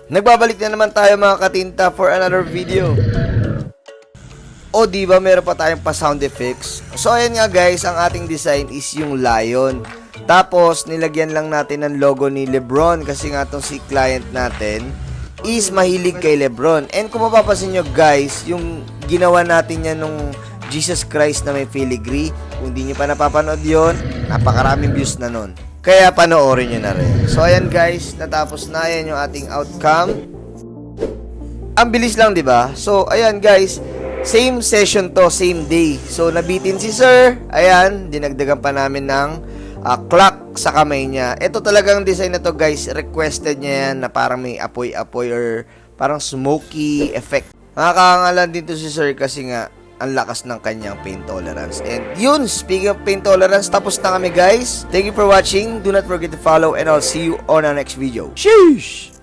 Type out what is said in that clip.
Nagbabalik na naman tayo mga katinta for another video. O diba meron pa tayong pa sound effects. So ayan nga guys, ang ating design is yung lion. Tapos nilagyan lang natin ng logo ni Lebron kasi nga tong si client natin is mahilig kay Lebron. And kung mapapansin nyo guys, yung ginawa natin yan nung Jesus Christ na may filigree, kung di nyo pa napapanood yun, napakaraming views na nun. Kaya panoorin nyo na rin. So ayan guys, natapos na. Ayan yung ating outcome. Ang bilis lang, di ba? So ayan guys, same session to, same day. So nabitin si sir. Ayan, dinagdagan pa namin ng clock sa kamay niya. Ito talagang design na to guys, requested niya yan na parang may apoy-apoy or parang smoky effect. Nakakangalan din to si sir kasi nga ang lakas ng kanyang pain tolerance. And yun, speaking of pain tolerance, tapos na kami guys. Thank you for watching. Do not forget to follow and I'll see you on our next video. Sheesh!